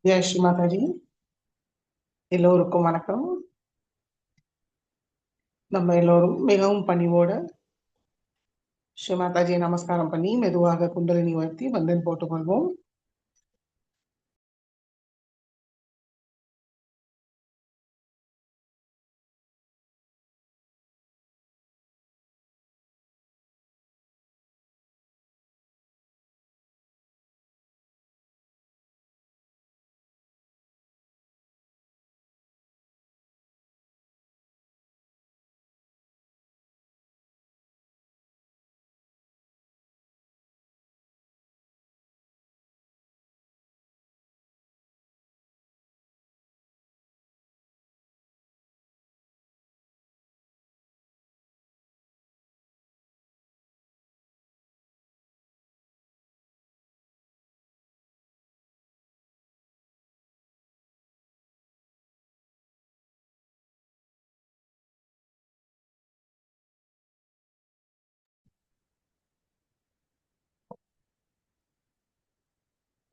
ஜெய் ஸ்ரீ மாதாஜி. எல்லோருக்கும் வணக்கம். நம்ம எல்லோரும் மிகவும் பணிவோட ஸ்ரீ மாதாஜியை நமஸ்காரம் பண்ணி மெதுவாக குண்டலினி உயர்த்தி வந்தன் போட்டுக்கொள்வோம்.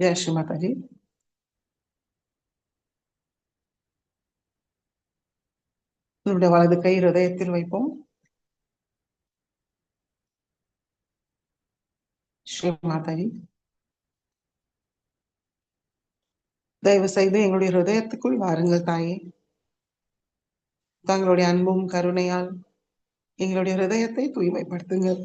ஜெய் ஸ்ரீ மாதாஜி. நம்முடைய வலது கை ஹிருதயத்தில் வைப்போம். ஸ்ரீ மாதாஜி, தயவு செய்து எங்களுடைய ஹிருதயத்துக்குள் வாருங்கள் தாயே. தங்களுடைய அன்பும் கருணையால் எங்களுடைய ஹிருதயத்தை தூய்மைப்படுத்துங்கள்.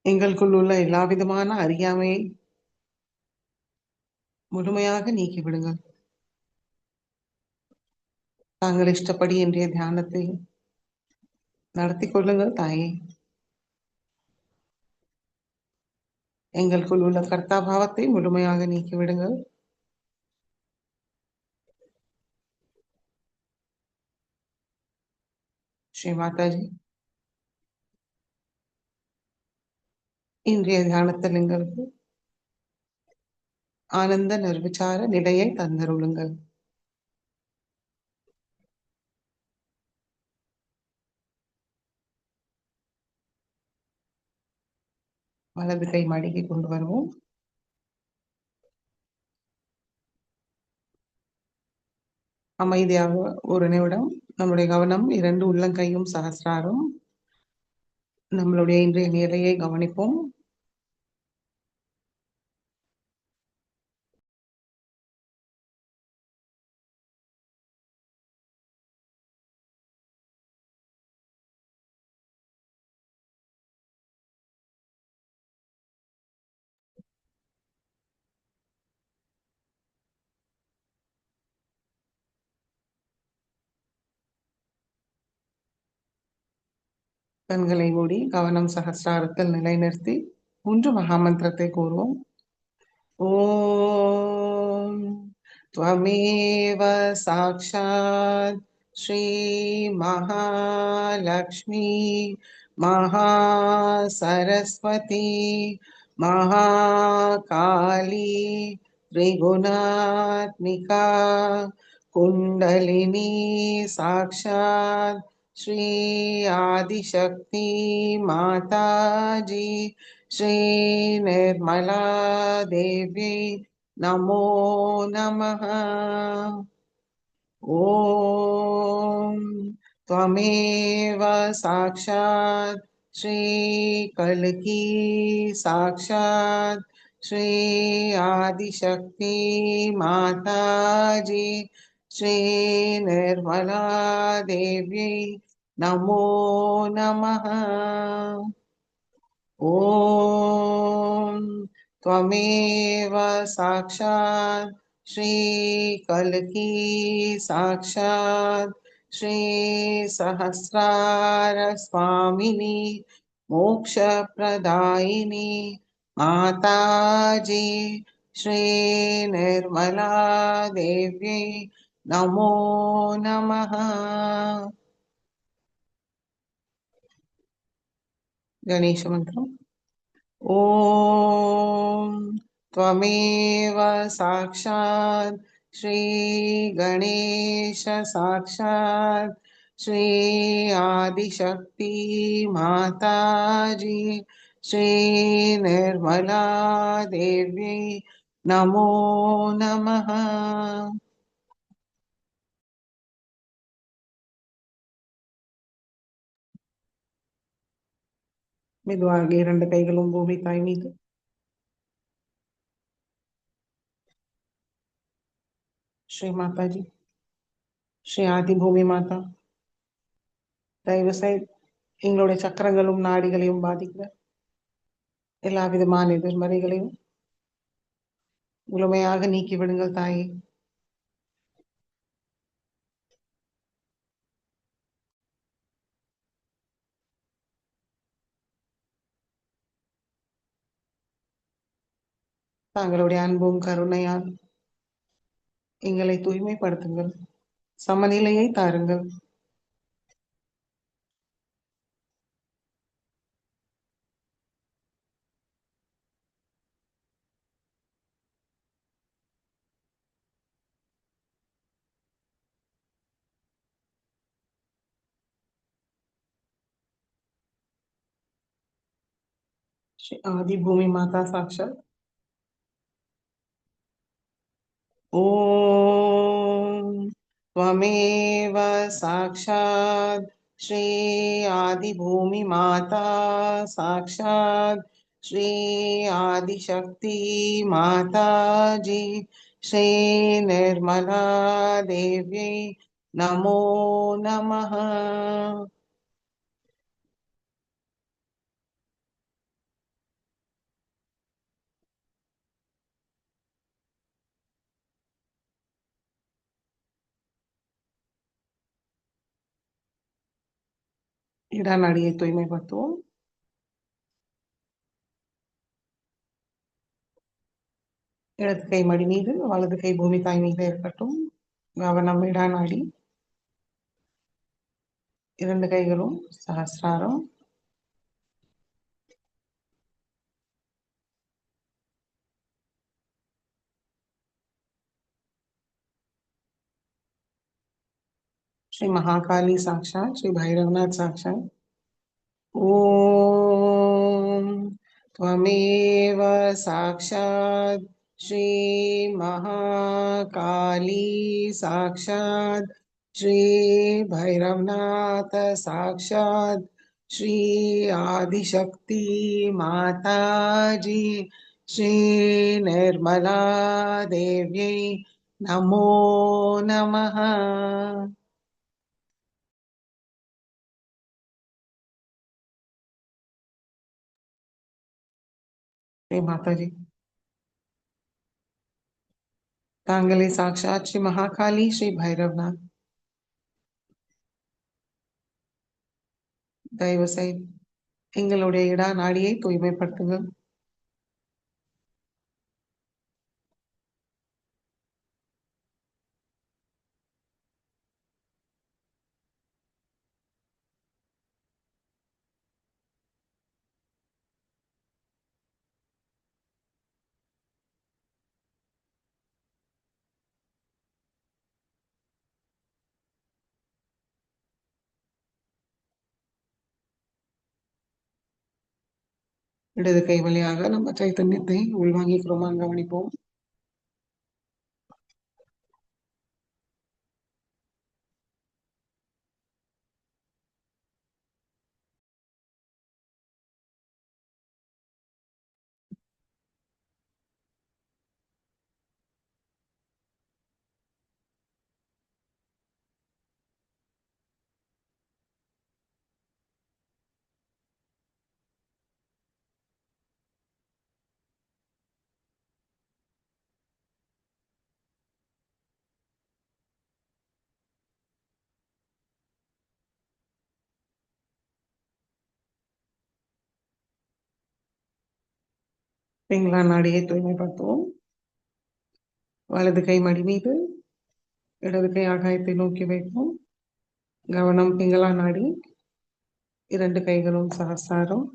எங்களுக்குள் உள்ள எல்லா விதமான அறியாமையை முழுமையாக நீக்கிவிடுங்கள். தாங்கள் இஷ்டப்படி இன்றைய தியானத்தை நடத்தி கொள்ளுங்கள் தாயே. எங்களுக்குள் உள்ள கர்த்தாபாவத்தை முழுமையாக நீக்கிவிடுங்கள். ஸ்ரீ மாதாஜி, இன்றைய தியானத்தில் எங்களுக்கு ஆனந்த நிர்விச்சார நிலையை தந்தருளுங்கள். வலது கை மடிக்கு கொண்டு வருவோம். அமைதியாக ஒரு நிமிடம் நம்முடைய கவனம் 2 உள்ளங்கையும் சகஸ்ராரும் நம்மளுடைய இன்றைய நிலையை கவனிப்போம். கண்களை மூடி கவனம் சகஸ்ராரத்தில் நிலைநிறுத்தி 3 மகாமந்திரத்தை கூறுவோம். ஓம் त्वमेव साक्षात् श्री महालक्ष्मी महासरस्वती महाकाली त्रिगुणात्मिका कुंडलिनी साक्षात् श्री आदिशक्ति माताजी श्री निर्मला देवी नमो नमः। ओम त्वमेव साक्षात् श्री कल्की साक्षात् श्री आदिशक्ति माताजी श्री निर्मला देवी नमो नमः। ओम त्वमेव साक्षात् श्रीकल्की साक्षात् श्रीसहस्रार स्वामिनी मोक्षप्रदायिनी माताजी श्रीनिर्मला देव्यै नमो नमः। गणेशमन्त्रम्। ॐ त्वमेव साक्षात् श्रीगणेश साक्षात् श्री आदिशक्ति माताजी श्रीनिर्मला देव्यै नमो नमः। மெதுவாக இரண்டு கைகளும் பூமி தாய் மீது. ஸ்ரீ மாதாஜி, ஸ்ரீ ஆதி பூமி மாதா, தயவு செய்து எங்களுடைய சக்கரங்களும் நாடிகளையும் பாதிக்கிற எல்லா விதமான எதிர்மறைகளையும் முழுமையாக நீக்கிவிடுங்கள் தாயே. தாங்களுடைய அன்பும் கருணையால் எங்களை தூய்மைப்படுத்துங்கள், சமநிலையை தாருங்கள். श्री आदि भूमि माता साक्षात। ॐ त्वमेव साक्षात् श्री आदि भूमि माता साक्षात् श्री आदिशक्ति माताजी श्री निर्मला देव्यै नमो नमः। இடநாடியை தூய்மைப்படுத்துவோம். இடது கை மடி மீது, வலது கை பூமி தாய் மீது இருக்கட்டும். கவனம் இடநாடி. இரண்டு கைகளும் சஹஸ்ராரம். श्री महाकाली साक्षात श्री भैरवनाथ साक्षात। ॐ त्वमेव साक्षात् श्री महाकाली साक्षात् श्री भैरवनाथ साक्षात् श्री आदिशक्ति माताजी श्री निर्मला देव्यै नमो नमः। श्री माताजी, தாங்களே சாட்சாத் ஸ்ரீ மகாகாளி ஸ்ரீ பைரவ்நாத். தயவு செய்து எங்களுடைய இடா நாடியை தூய்மைப்படுத்துங்கள். இடது கை வழியாக நம்ம சைத்தன்யத்தை உள்வாங்கிக்கிறோமா கவனிப்போம். பிங்களா நாடியை தூய்மைப்படுத்துவோம். வலது கை மடி மீது, இடது கை ஆகாயத்தை நோக்கி வைப்போம். கவனம் பிங்களா நாடி, 2 கைகளும் சகசாரம்.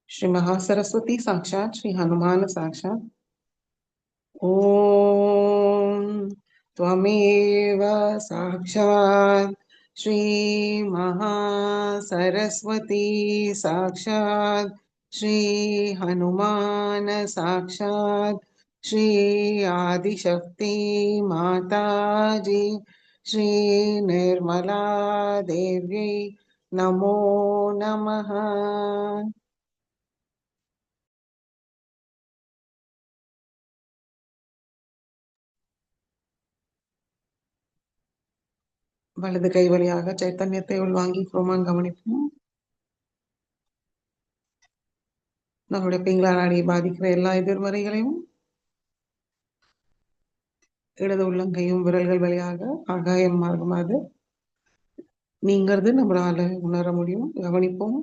श्री महासरस्वती साक्षात श्री हनुमान साक्षात। ओम त्वमेव साक्षात श्री महासरस्वती साक्षात श्री हनुमान साक्षात श्री आदिशक्ति माताजी श्री निर्मला देव्यै नमो नमः। வலது கை வழியாக சைத்தன்யத்தை உள்வாங்கி குரோமான் கவனிப்போம். நம்முடைய பிங்களா நாடியை பாதிக்கிற எல்லா எதிர்மறைகளையும் இடது உள்ளங்கையும் விரல்கள் வழியாக ஆகாயம் மார்க்கமாக நீங்கிறது நம்மளால உணர முடியும். கவனிப்போம்.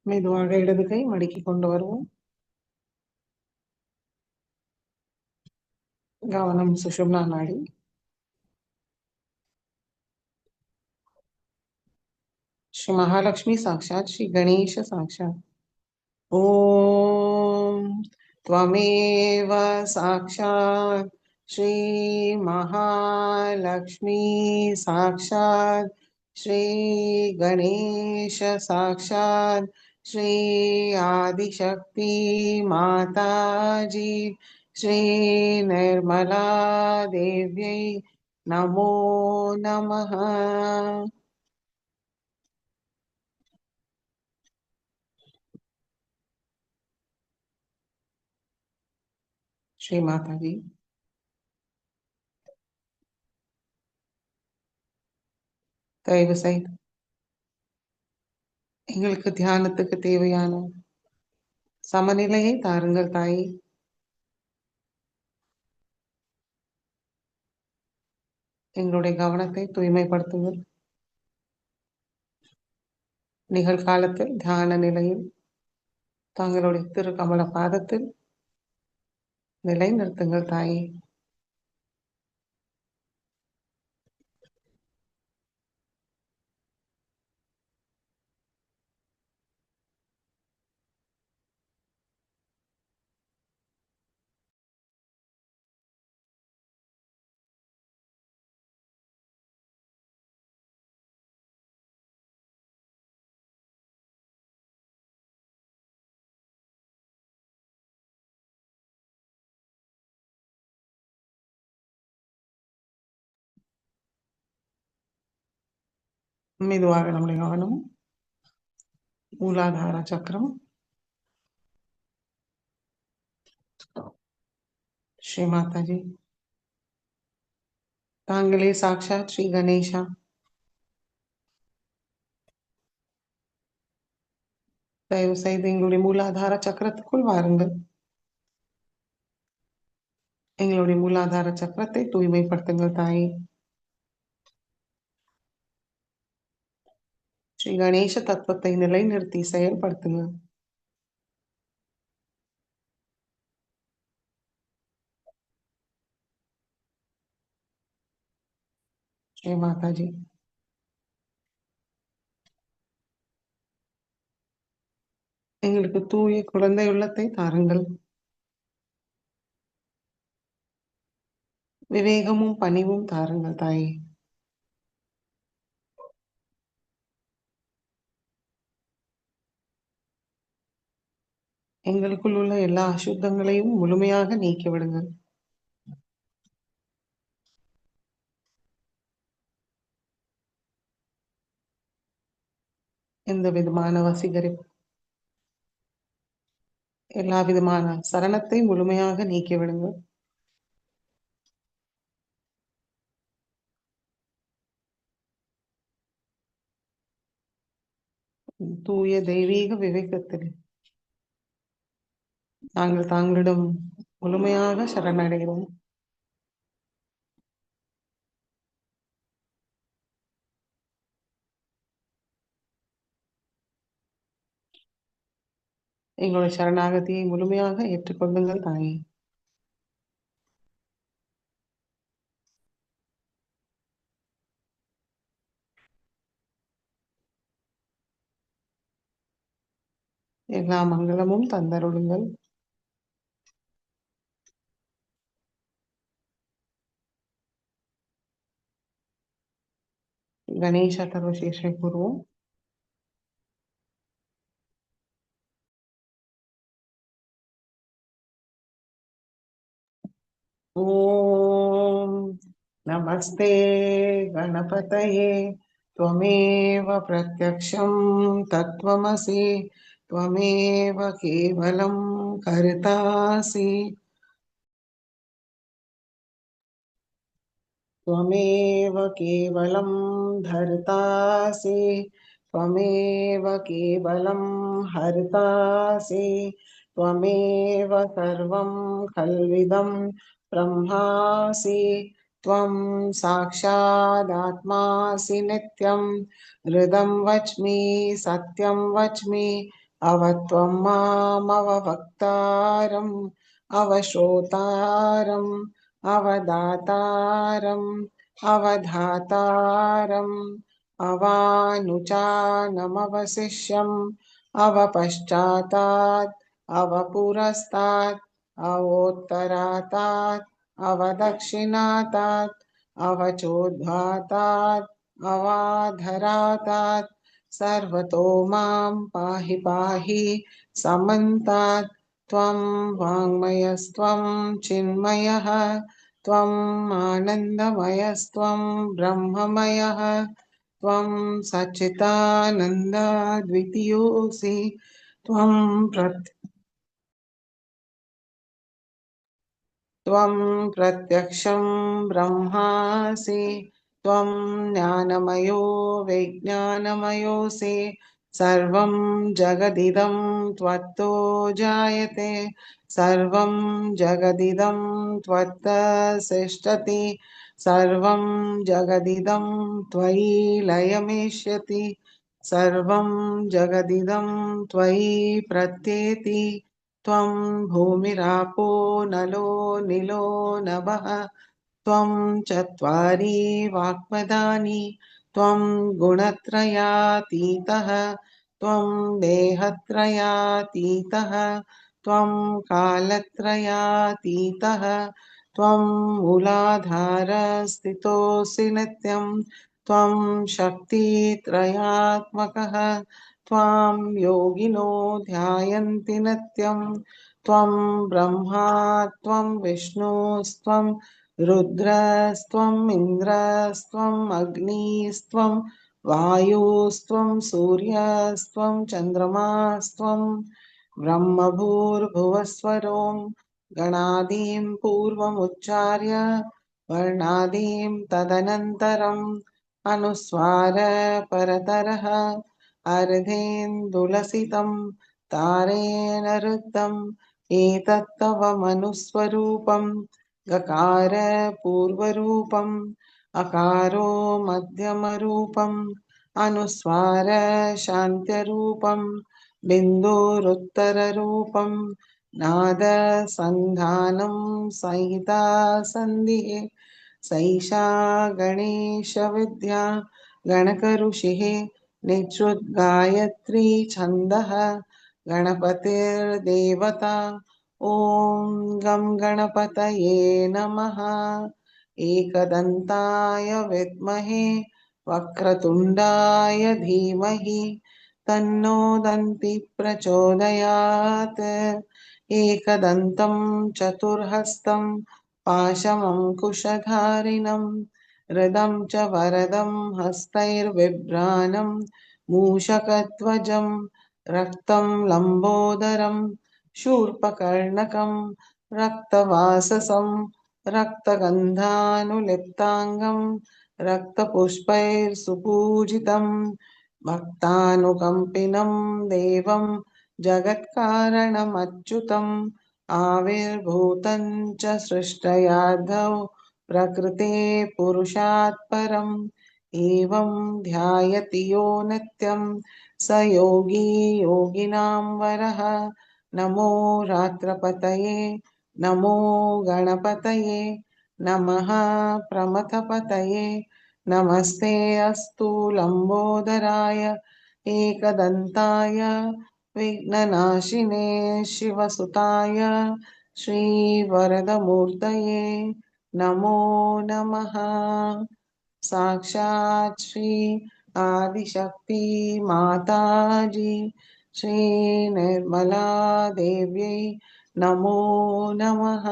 மெதுவாக இடது கை மடக்கி கொண்டு வருவோம். கவனம் சுஷும்னா நாடி. श्री महालक्ष्मी साक्षात श्री गणेश साक्षात। ओम त्वमेव साक्षात श्री महालक्ष्मी साक्षात श्री गणेश साक्षात श्री आदिशक्ति माताजी श्री निर्मला देव्यै नमो नमः। श्री माताजी தயவு செய்து எங்களுக்கு தியானத்துக்கு தேவையான சமநிலையை தாருங்கள் தாயே. எங்களுடைய கவனத்தை தூய்மைப்படுத்துங்கள். நிகழ்காலத்தில் தியான நிலையில் தங்களுடைய திருக்கமல பாதத்தில் நிலை நிறுத்துங்கள் தாயே. மெதுவாக நம்முடைய கவனம் மூலாதார சக்கரம். ஸ்ரீ மாதாஜி தாங்களே சாக்ஷாத் ஸ்ரீ கணேஷா. தயவு செய்து எங்களுடைய மூலாதார சக்கரத்துக்குள் வாருங்கள். எங்களுடைய மூலாதார சக்கரத்தை தூய்மைப்படுத்துங்கள் தாயே. ஸ்ரீ கணேச தத்துவத்தை நிலைநிறுத்தி செயல்படுத்துங்கள். ஸ்ரீ மாதாஜி எங்களுக்கு தூய குழந்தை உள்ளத்தை தாருங்கள். விவேகமும் பணிவும் தாருங்கள் தாயே. எங்களுக்குள் உள்ள எல்லா அசுத்தங்களையும் முழுமையாக நீக்கிவிடுங்கள். எந்த விதமான வசீகரிப்பு, எல்லா விதமான சரணத்தை முழுமையாக நீக்கிவிடுங்கள். தூய தெய்வீக விவேகத்தில் நாங்கள் தாங்களிடம் முழுமையாக சரணடைகிறோம். எங்களுடைய சரணாகதியை முழுமையாக ஏற்றுக்கொள்ளுங்கள் தாயே. எல்லா மங்களமும் தந்தருளுங்கள். கணேச தர்வசேஷை கூறுவோம். ஓம் நமஸ்தே கணபதயே त्वमेव प्रत्यक्षं तत्त्वमसि त्वमेव केवलं कर्तासि त्वमेव केवलं धर्तासि त्वमेव केवलं हर्तासि त्वमेव सर्वं खल्विदं ब्रह्मासि त्वं साक्षादात्मासि नित्यं हृदं वच्मि सत्यं वच्मि अवत्वं मामवक्तारम् अवश्रोतारम् अवदातारम् अवधातारम् अवानुचानमवशिष्यम् अवपश्चातात् अवपुरस्तात् अवोत्तरातात् अवदक्षिणातात् अवचोद्धातात् अवाधरातात् सर्वतो मां पाहि पाहि समन्तात् त्वं वाङ्मयस्त्वं चिन्मयः त्वम् आनन्दमयस्त्वं ब्रह्ममयः त्वं सच्चिदानन्दद्वितीयोऽसि त्वं प्रत्यक्षं ब्रह्मासि त्वं ज्ञानमयो विज्ञानमयोऽसि सर्वं जगदिदं त्वत्तो जायते सर्वं जगदिदं त्वत्तसिष्ठति सर्वं जगदिदं त्वयि लयमेष्यति सर्वं जगदिदं त्वयि प्रत्येति त्वं भूमिरापो नलो निलो नभः त्वं चत्वारि वाक्पदानि त्वं गुणत्रयातीतः त्वं देहत्रयातीतः त्वं कालत्रयातीतः त्वं मूलाधारस्थितोऽसि नित्यं त्वं शक्तित्रयात्मकः त्वां योगिनो ध्यायन्ति नित्यं त्वं ब्रह्मा त्वं विष्णुस्त्वं रुद्रस्त्वम् इन्द्रस्त्वम् अग्निस्त्वं वायुस्त्वं सूर्यस्त्वं चन्द्रमास्त्वं ब्रह्मभूर्भुवस्वरों गणादीं पूर्वमुच्चार्य वर्णादीं तदनन्तरम् अनुस्वार परतरः अर्धेन्दुलसितं तारेण रुद्धम् एतत्तव मनुस्वरूपं गकार पूर्वरूपम् अकारो मध्यमरूपम् अनुस्वार शान्त्यरूपम् बिन्दुरुत्तररूपम् नाद सन्धानं संहिता सन्धिः सैषा गणेश विद्या गणकऋषिः निश्रुतगायत्री छन्दः गणपतिर्देवता ॐ गं गणपतये नमः एकदन्ताय विद्महे वक्रतुण्डाय धीमहि तन्नो दन्ति प्रचोदयात्। एकदन्तं चतुर्हस्तं पाशमङ्कुशधारिणं हृदं च वरदं हस्तैर्बिभ्राणं मूषकध्वजं रक्तं लम्बोदरं शूर्पकर्णकं रक्तवाससं रक्तगन्धानुलिप्ताङ्गं रक्तपुष्पैर्सुपूजितं भक्तानुकम्पिनं देवं जगत्कारणमच्युतम् आविर्भूतं च सृष्टयाद्धौ प्रकृते पुरुषात् परम् एवं ध्यायति यो नित्यं स योगी योगिनां वरः। नमो रात्रपतये नमो गणपतये नमः प्रमथपतये नमस्ते अस्तु लम्बोदराय एकदन्ताय विघ्ननाशिने शिवसुताय श्रीवरदमूर्तये नमो नमः। साक्षात् श्री आदिशक्ति माताजी श्री निर्मला देव्यै नमो नमः।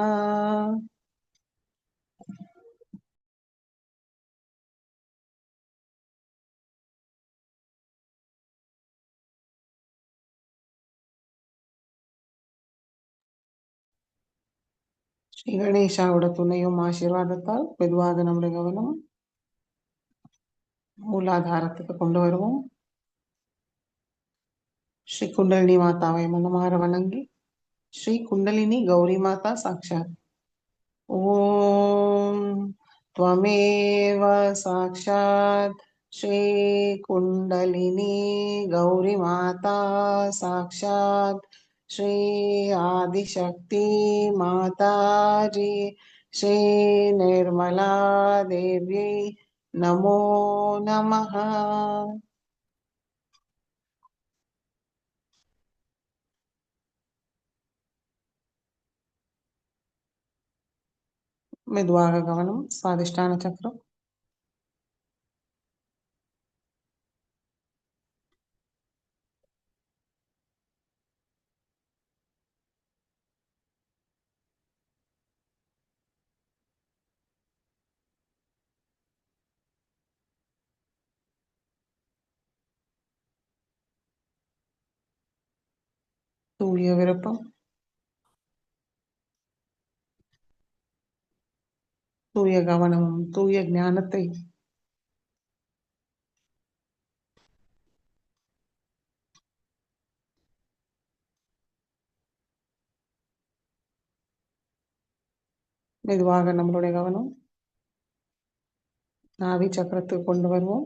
ஸ்ரீ கணேஷாவோட துணையும் ஆசீர்வாதத்தால் மெதுவாக நம்முடைய கவனம் மூலாதாரத்துக்கு கொண்டு வருவோம். ஸ்ரீ குண்டலினி மாதாவை மனமாற வணங்கி ஸ்ரீ குண்டலினி கௌரி மாதா சாட்சாத் ஓம் त्वमेव साक्षात् श्री कुंडलिनी गौरी माता साक्षात् श्री आदिशक्ति माता जी श्री निर्मला देवी नमो नमः। மெதுவாக கவனம் சுவாதிஷ்டான சக்கரம். தூய விருப்பம், தூய கவனமும் தூய ஞானத்தை மெதுவாக நம்மளுடைய கவனம் நாவி சக்கரத்துக்கு கொண்டு வருவோம்.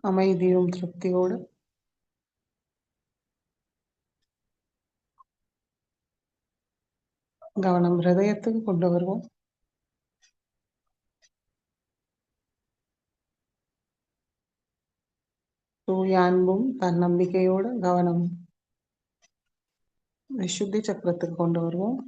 அமைதியும் திருப்தியோடு கவனம் ஹிருதயத்துக்கு கொண்டு வருவோம். தூய அன்பும் தன்னம்பிக்கையோடு கவனம் விசுத்தி சக்கரத்துக்கு கொண்டு வருவோம்.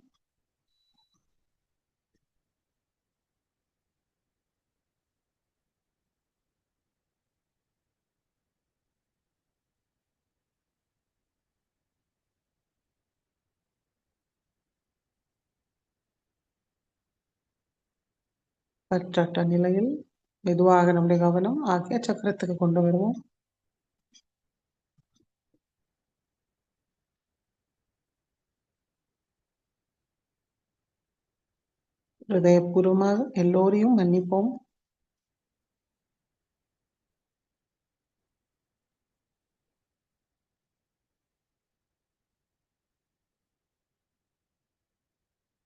பற்றற்ற நிலையில் மெதுவாக நம்முடைய கவனம் ஆகிய சக்கரத்துக்கு கொண்டு வருவோம். ஹிருதயபூர்வமாக எல்லோரையும் மன்னிப்போம்.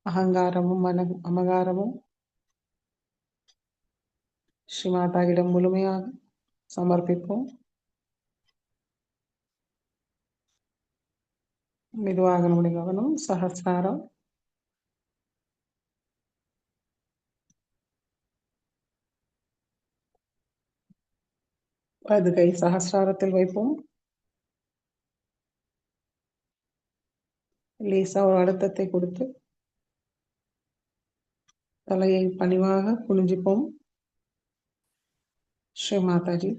அகங்காரமும் அமகாரமும் ஸ்ரீமாதாவிடம் முழுமையாக சமர்ப்பிப்போம். மெதுவாக நம்முடைய கவனம் சஹஸ்ராரம். வலது கை சஹஸ்ராரத்தில் வைப்போம். லேசா ஒரு அழுத்தத்தை கொடுத்து தலையை பணிவாக குனிஞ்சிப்போம். ஸ்ரீ மாதாஜி.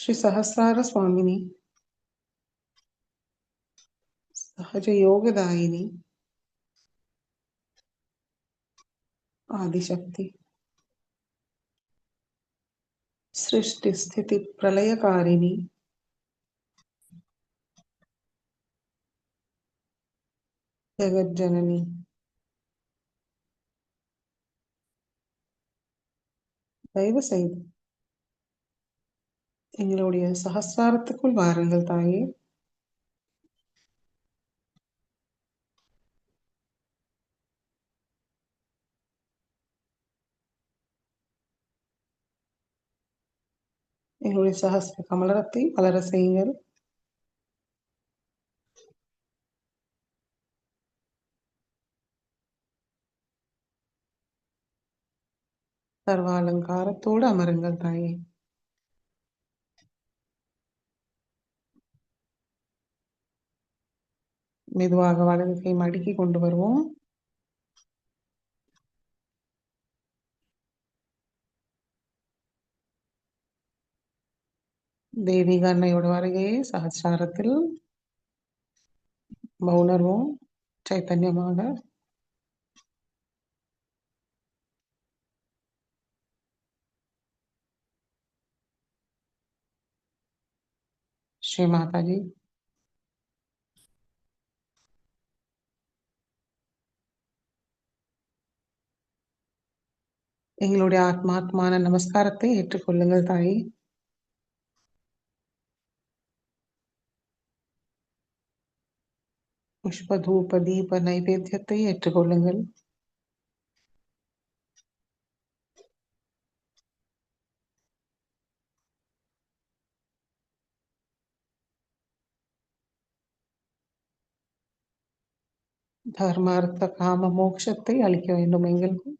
ஸ்ரீ சஹஸ்ரார சுவாமினி, சஹஜயோகதாயினி, ஆதிசக்தி, சிருஷ்டி ஸ்திதி பிரளயகாரிணி, ஜெகஜனனி, தயவு செய்து எங்களுடைய சஹஸ்ராரத்துக்குள் வாருங்கள் தாயே. எங்களுடைய சஹஸ்ர கமலத்தை வளர செய்யுங்கள். சர்வ அலங்காரத்தோடு அமருங்கள் தாயே. மெதுவாக வலது கை மடக்கி கொண்டு வருவோம். தெய்வீக அன்னையோட வருகையை சஹஸ்ராரத்தில் உணர்வோம் சைத்தன்யமாக. ஸ்ரீ மாதாஜி. எங்களுடைய ஆத்மாத்மான நமஸ்காரத்தை ஏற்றுக்கொள்ளுங்கள் தாயே. புஷ்ப தூப தீப நைவேத்தியத்தை ஏற்றுக்கொள்ளுங்கள். தர்மார்த்த காம மோட்சத்தை அளிக்க வேண்டும் எங்களுக்கு.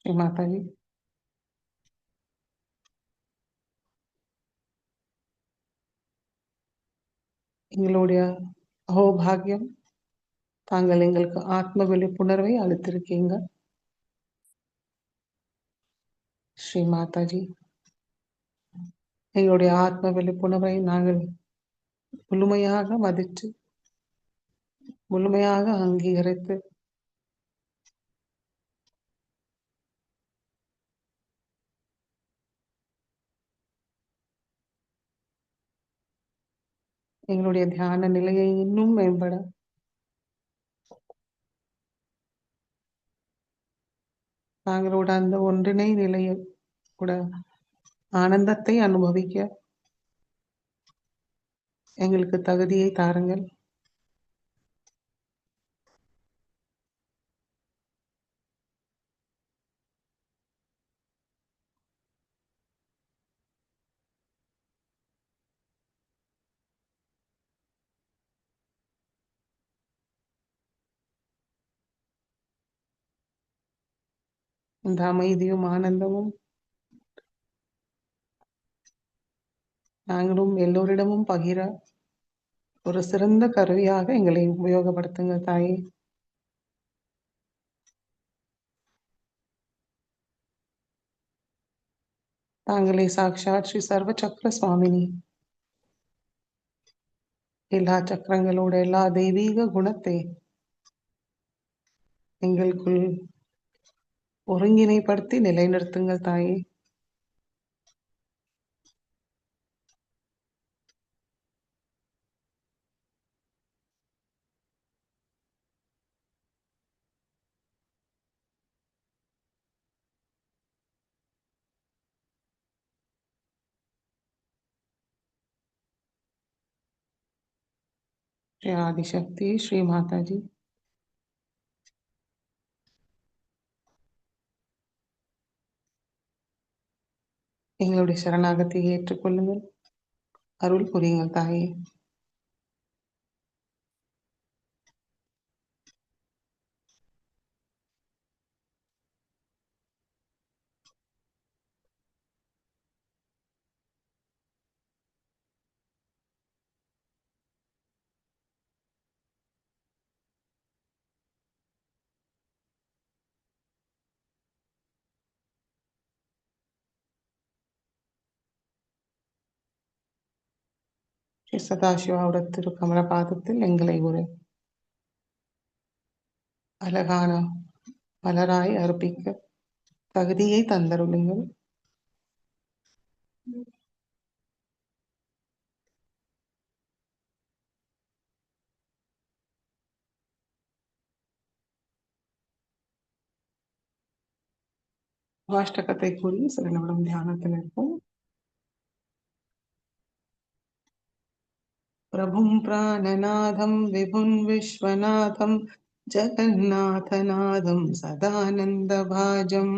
ஸ்ரீ மாதாஜி. எங்களுடைய அகோபாகியம், தாங்கள் எங்களுக்கு ஆத்ம விழிப்புணர்வை அளித்திருக்கீங்க. ஸ்ரீ மாதாஜி. எங்களுடைய ஆத்ம விழிப்புணர்வை நாங்கள் முழுமையாக மதித்து முழுமையாக அங்கீகரித்து எங்களுடைய தியான நிலையை இன்னும் மேம்பட நாங்களோட அந்த ஒன்றிணை நிலையை கூட ஆனந்தத்தை அனுபவிக்க எங்களுக்கு தகுதியை தாருங்கள். இந்த அமைதியும் ஆனந்தமும் நாங்களும் எல்லோரிடமும் பகிர ஒரு சிறந்த கருவியாக எங்களை உபயோகப்படுத்துங்க தாயே. தாங்களே சாக்ஷாத் ஸ்ரீ சர்வ சக்கர சுவாமினி. எல்லா சக்கரங்களோட எல்லா தெய்வீக குணத்தை எங்களுக்குள் ஒருங்கிணைப்படுத்தி நிலைநிறுத்துங்கள் தாயே. ஸ்ரீ ஆதிசக்தி, ஸ்ரீ மாதாஜி. எங்களுடைய சரணாகத்தை ஏற்றுக்கொள்ளுங்கள். அருள் புரியுங்கள் தாயே. ஸ்ரீ சதாசிவாவோட திருக்கமல பாதத்தில் எங்களை ஒரு அழகான மலராய் அர்ப்பிக்க தகுதியை தந்தருளுங்கள். வாஷ்டகத்தை கூறி சில நிமிடம் தியானத்தில் இருப்போம். பிரபும் பிராணநாதம் விபுன் விஸ்வநாதம் ஜகநாதநாதம் சதானந்தபாஜம்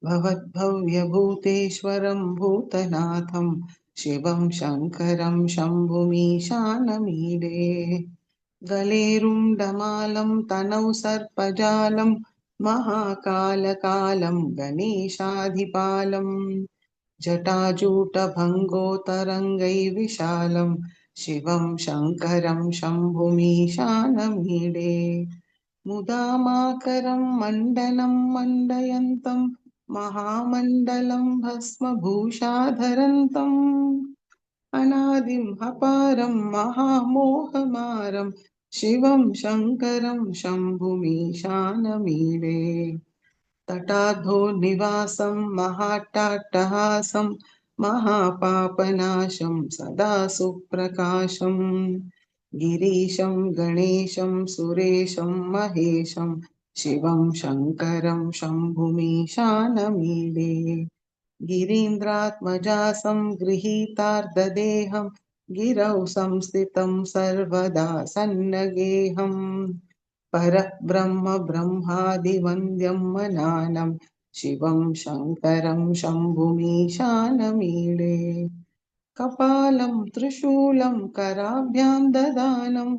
भवद्भव्यभूतेश्वरं भूतनाथं शिवं शङ्करं शम्भुमीशानमीडे गलेरुण्डमालं तनौ सर्पजालं महाकालकालं गणेशाधिपालं जटाजूटभङ्गोतरङ्गैर्विशालं शिवं शङ्करं शम्भुमीशानमीडे मुदामाकरं मण्डनं मण्डयन्तं महामण्डलं भस्मभूषाधरन्तम् अनादिं अपारं महामोहमारं शिवं शङ्करं शम्भुमीशानमीडे तटाधो निवासं महाट्टाट्टहासं महापापनाशं सदा सुप्रकाशं गिरीशं गणेशं सुरेशं महेशं शिवं शङ्करं शम्भुमीशानमीडे गिरीन्द्रात्मजासं गृहीतार्धदेहं गिरौ संस्थितं सर्वदा सन्नगेहम् परब्रह्म ब्रह्मादिवन्द्यं मनानं शिवं शङ्करं शम्भुमीशानमीडे कपालं त्रिशूलं कराभ्यां ददानं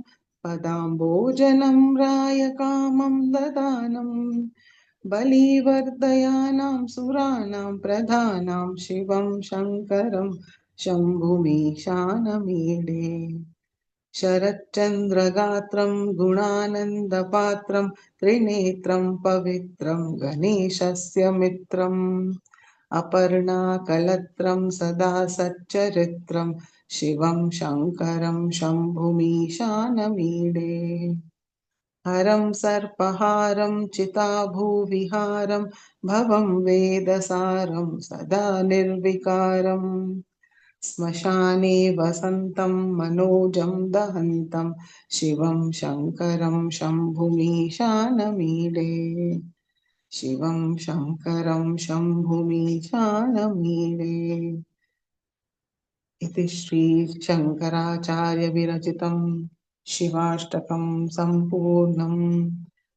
पदाम्बोजनं रायकामं ददानं बलिवर्धयानां सुराणां प्रधानां शिवं शङ्करं शम्भुमीशानमीडे शरच्चन्द्रगात्रं गुणानन्दपात्रं त्रिनेत्रं पवित्रं गणेशस्य मित्रम् अपर्णाकलत्रं सदा सच्चरित्रं शिवं शङ्करं शम्भुमीशानमीडे हरं सर्पहारं चिताभूविहारं भवं वेदसारं सदा निर्विकारम् श्मशाने वसन्तं मनोजं दहन्तं शिवं शङ्करं शम्भुमीशानमीडे शिवं शङ्करं शम्भुमीशानमीडे इति श्रीशङ्कराचार्यविरचितं शिवाष्टकं सम्पूर्णं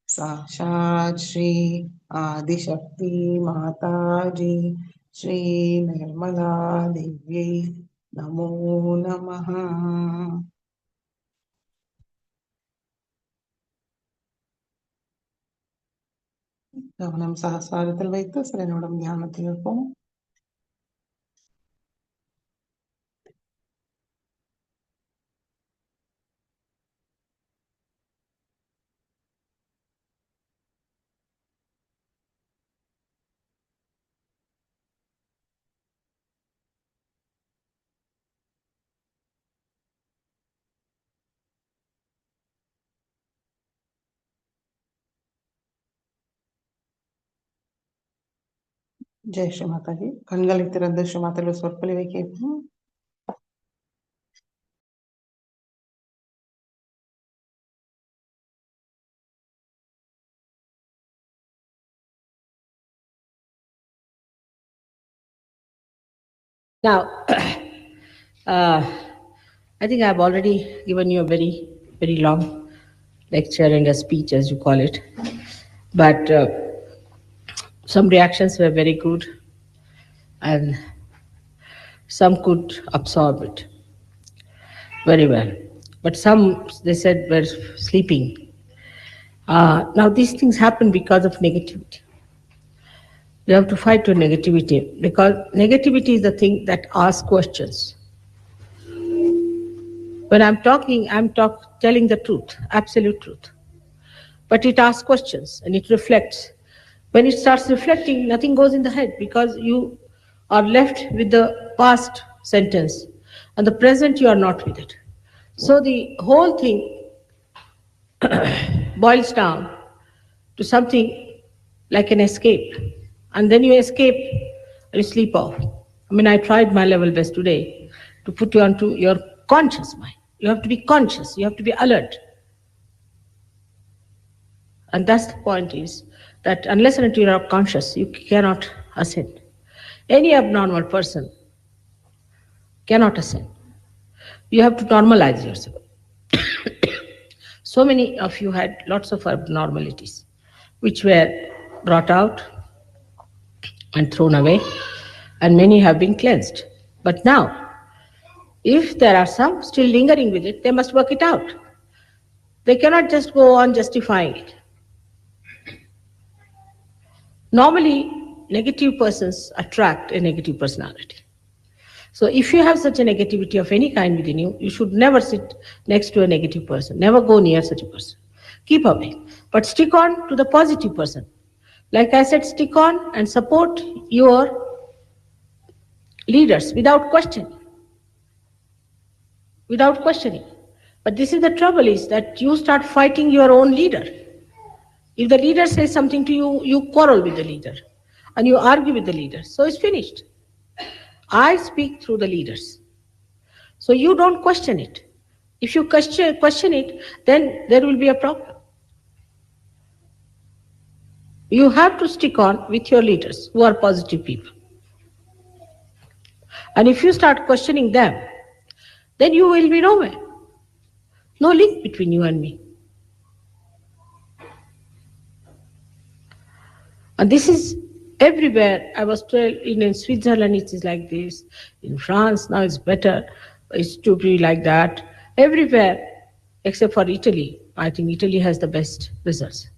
साक्षात् श्री आदिशक्ति माताजी श्री निर्मला देव्यै नमो नमः. கவனம் சகஸ்ராரத்தில் வைத்து சில நிமிடம் தியானத்தில் இருப்போம். ஜெய் ஸ்ரீ மாதாஜி. கண்களை திறந்து ஸ்ரீ மாதாஜி சொற்பொழிவை கேட்போம். Now, I think I've already given you a very, very long lecture and a speech, as you call it. But some reactions were very good, and some could absorb it very well. But some, they said, were sleeping. Now, these things happen because of negativity. You have to fight with negativity, because negativity is the thing that asks questions. When I'm talking, telling the truth, absolute truth. But it asks questions and it reflects. When it starts reflecting, nothing goes in the head, because you are left with the past sentence. and the present you are not with it. So the whole thing boils down to something like an escape. And then you escape and you sleep off. I mean, I tried my level best today to put you onto your conscious mind. You have to be conscious, you have to be alert. And that's the point, is that unless and until you are conscious, you cannot ascend. Any abnormal person cannot ascend. You have to normalize yourself. So many of you had lots of abnormalities, which were brought out and thrown away, and many have been cleansed. But now, if there are some still lingering with it, they must work it out. They cannot just go on justifying it. Normally, negative persons attract a negative personality. So if you have such a negativity of any kind within you, you should never sit next to a negative person. Never go near such a person. Keep away. But stick on to the positive person. Like I said, stick on and support your leaders without questioning. Without questioning. But this is the trouble, is that you start fighting your own leader. If the leader says something to you, you quarrel with the leader and you argue with the leader. So it's finished. I speak through the leaders. So you don't question it. If you question it, then there will be a problem. You have to stick on with your leaders who are positive people. And if you start questioning them, then you will be nowhere. No link between you and me. And this is everywhere. I was told in Switzerland it is like this. In France now it's better. It's to be like that. Everywhere except for Italy. I think Italy has the best results.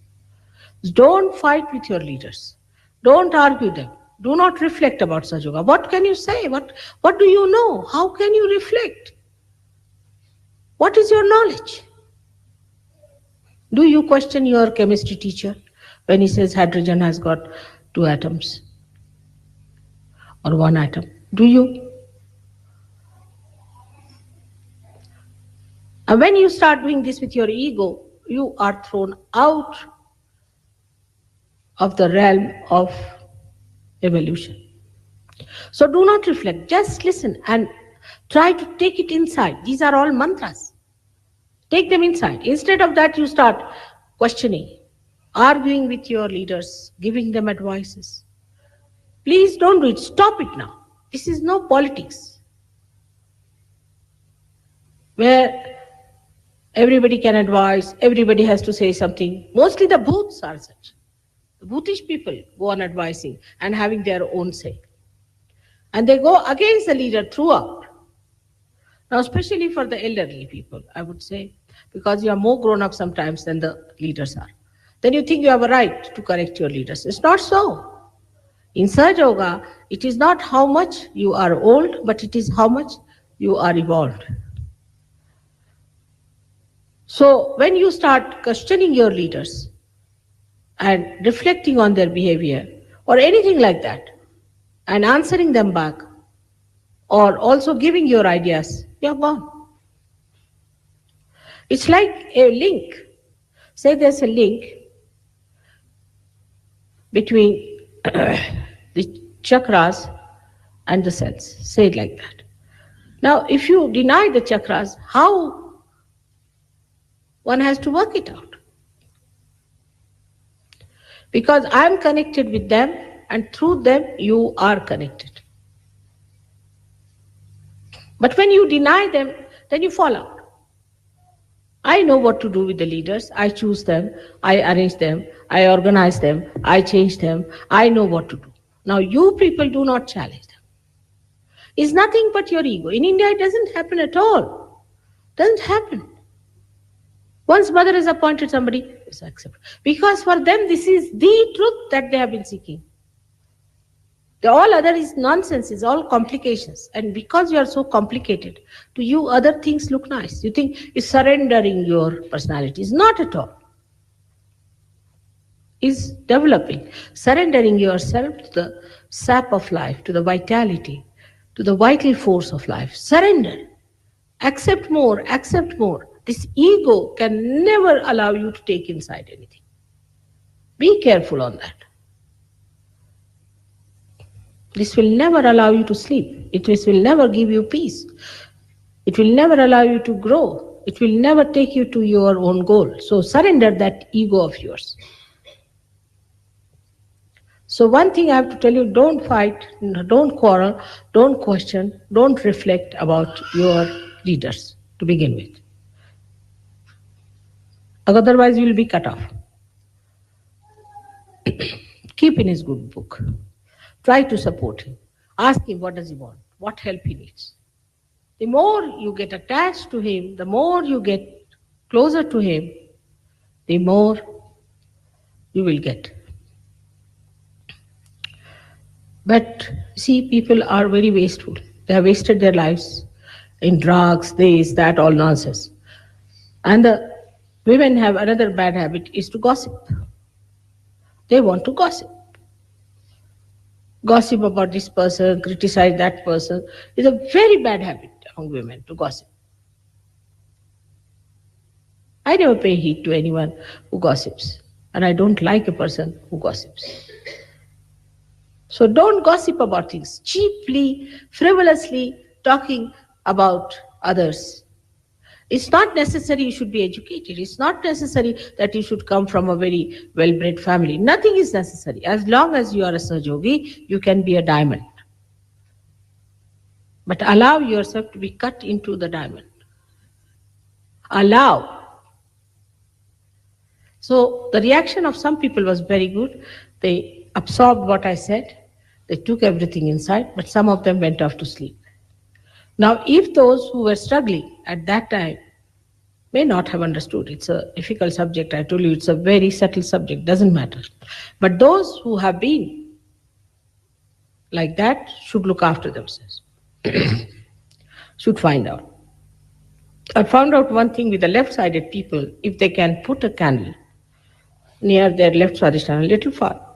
Don't fight with your leaders. Don't argue them. Do not reflect about Sahaja. What can you say? What do you know? How can you reflect? What is your knowledge? Do you question your chemistry teacher when he says hydrogen has got 2 atoms or 1 atom? Do you? And when you start doing this with your ego, you are thrown out of the realm of evolution. So do not reflect, just listen and try to take it inside. These are all mantras. Take them inside. Instead of that, you start questioning, arguing with your leaders, giving them advices. Please don't do it. Stop it now. This is no politics where everybody can advise, everybody has to say something. Mostly the bhoots are such. The bhutish people go on advising and having their own say. And they go against the leader throughout. Now, especially for the elderly people, I would say, because you are more grown up sometimes than the leaders are. Then you think you have a right to correct your leaders. It's not so. In Sahaja Yoga, it is not how much you are old, but it is how much you are evolved. So when you start questioning your leaders and reflecting on their behavior or anything like that and answering them back or also giving your ideas, you're gone. It's like a link. Say there's a link between the chakras and the cells. Say it like that. Now, if you deny the chakras, how one has to work it out? Because I'm connected with them, and through them you are connected. But when you deny them, then you fall out. I know what to do with the leaders. I choose them, I arrange them, I organize them, I change them. I know what to do. Now you people do not challenge them. It's nothing but your ego. In India, it doesn't happen at all. Doesn't happen. Once mother has appointed somebody, it's accepted. Because for them, this is the truth that they have been seeking. All other is nonsense, is all complications. And because you are so complicated, to you other things look nice. You think it's surrendering your personality. It's not at all. It's developing, surrendering yourself to the sap of life, to the vitality, to the vital force of life. Surrender. Accept more, accept more. This ego can never allow you to take inside anything. Be careful on that. This will never allow you to sleep. It will never give you peace. It will never allow you to grow. It will never take you to your own goal. So surrender that ego of yours. So one thing I have to tell you, don't fight, don't quarrel, don't question, don't reflect about your leaders to begin with. Otherwise you will be cut off. Keep in his good book. Try to support him. Ask him what does he want, what help he needs. The more you get attached to him, the more you get closer to him, the more you will get. But see, people are very wasteful. They have wasted their lives in drugs, this, that, all nonsense. And the women have another bad habit is to gossip. They want to gossip. Gossip about this person, criticize that person is a very bad habit among women to gossip. I never pay heed to anyone who gossips, and I don't like a person who gossips. So don't gossip about things, cheaply, frivolously talking about others. It's not necessary you should be educated. It's not necessary that you should come from a very well-bred family. Nothing is necessary. As long as you are a Sahaj, you can be a diamond. But allow yourself to be cut into the diamond. Allow. So the reaction of some people was very good. They absorbed what I said. They took everything inside, but some of them went off to sleep. Now, if those who were struggling at that time may not have understood, it's a difficult subject. I told you it's a very subtle subject, doesn't matter. But those who have been like that should look after themselves, should find out. I found out one thing with the left-sided people, if they can put a candle near their left-sided stand, a little far,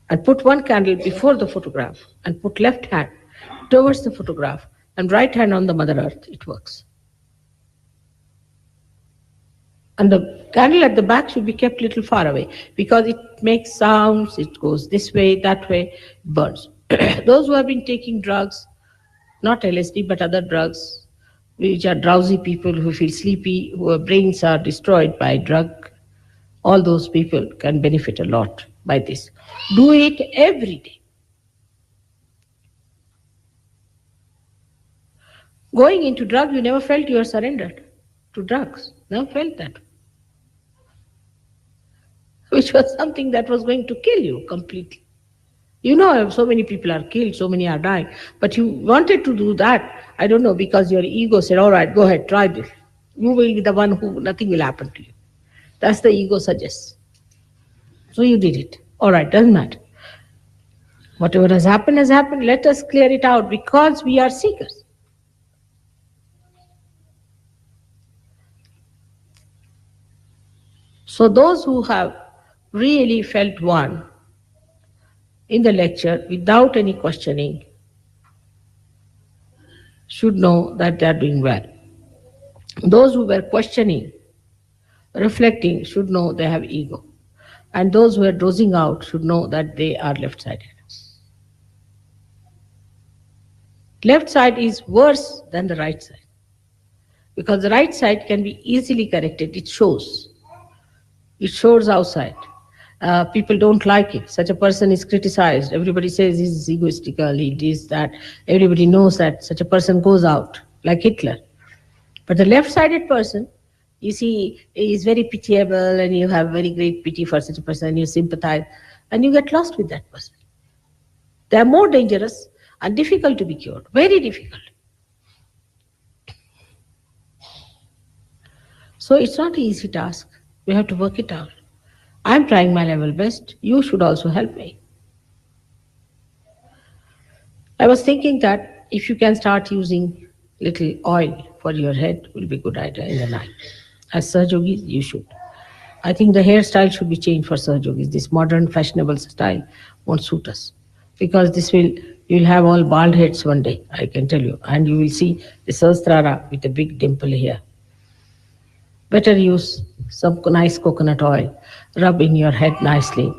and put one candle before the photograph and put left hand towards the photograph and right hand on the Mother Earth, it works. And the candle at the back should be kept a little far away because it makes sounds, it goes this way, that way, it burns. Those who have been taking drugs, not LSD but other drugs, which are drowsy people who feel sleepy, whose brains are destroyed by drug, all those people can benefit a lot by this. Do it every day. Going into drug, you never felt you were surrendered to drugs. Never felt that. Which was something that was going to kill you completely. You know, so many people are killed, so many are dying. But you wanted to do that, I don't know, because your ego said, all right, go ahead, try this. You will be the one who, nothing will happen to you. That's the ego suggests. So you did it. All right, doesn't matter. Whatever has happened, let us clear it out because we are seekers. So those who have really felt one in the lecture without any questioning should know that they are doing well. Those who were questioning, reflecting, should know they have ego. And those who are dozing out should know that they are left-sided. Left side is worse than the right side because the right side can be easily corrected. It shows. It shows outside. People don't like it. Such a person is criticized. Everybody says he's egoistical, he does that. Everybody knows that such a person goes out, like Hitler. But the left-sided person, you see, is very pitiable and you have very great pity for such a person, you sympathize, and you get lost with that person. They are more dangerous and difficult to be cured, very difficult. So it's not an easy task. We have to work it out. I'm trying my level best. You should also help me. I was thinking that if you can start using little oil for your head, will be a good idea in the night. As Sahaj Yogis, you should. I think the hairstyle should be changed for Sahaj Yogis. This modern fashionable style won't suit us because this will You'll have all bald heads one day, I can tell you. And you will see the Sahasrara with a big dimple here. Better use some nice coconut oil, rub in your head nicely,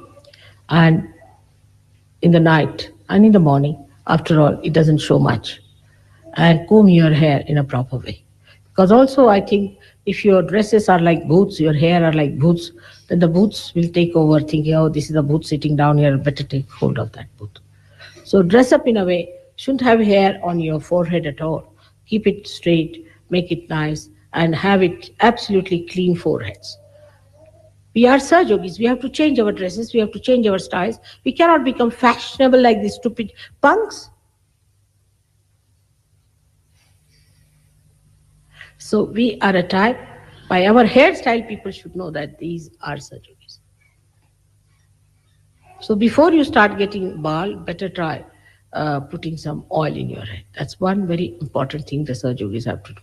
and in the night and in the morning, after all, it doesn't show much. And comb your hair in a proper way. Because also, I think if your dresses are like boots, your hair are like boots, then the boots will take over, thinking, oh, this is a boot sitting down here, better take hold of that boot. So dress up in a way, shouldn't have hair on your forehead at all. Keep it straight, make it nice, and have it absolutely clean foreheads. We are Sahajogis, we have to change our dresses, we have to change our styles. We cannot become fashionable like these stupid punks. So we are a type, by our hairstyle, people should know that these are Sahajogis. So before you start getting bald, better try putting some oil in your head. That's one very important thing the Sahajogis have to do.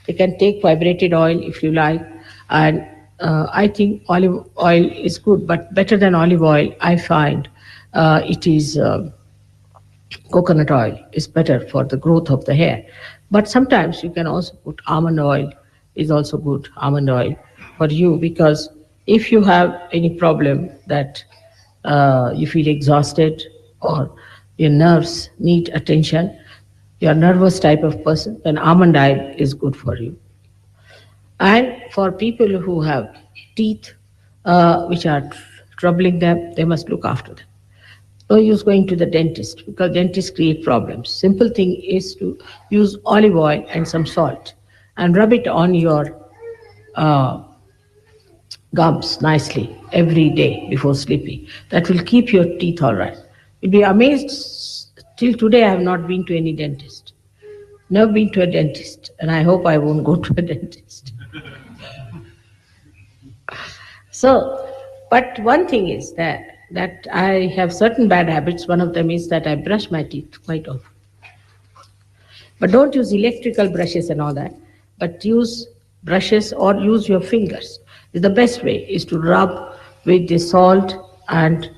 You can take vibrated oil if you like, and I think olive oil is good, but better than olive oil, I find it is coconut oil is better for the growth of the hair. But sometimes you can also put almond oil, is also good, almond oil for you, because if you have any problem that you feel exhausted or your nerves need attention, you're a nervous type of person, then almond oil is good for you. And for people who have teeth which are troubling them, they must look after them. No use going to the dentist, because dentists create problems. Simple thing is to use olive oil and some salt and rub it on your gums nicely every day before sleeping. That will keep your teeth all right. You'll be amazed. Till today, I have not been to any dentist. Never been to a dentist, and I hope I won't go to a dentist. So, but one thing is that I have certain bad habits. One of them is that I brush my teeth quite often. But don't use electrical brushes and all that, but use brushes or use your fingers. The best way is to rub with the salt and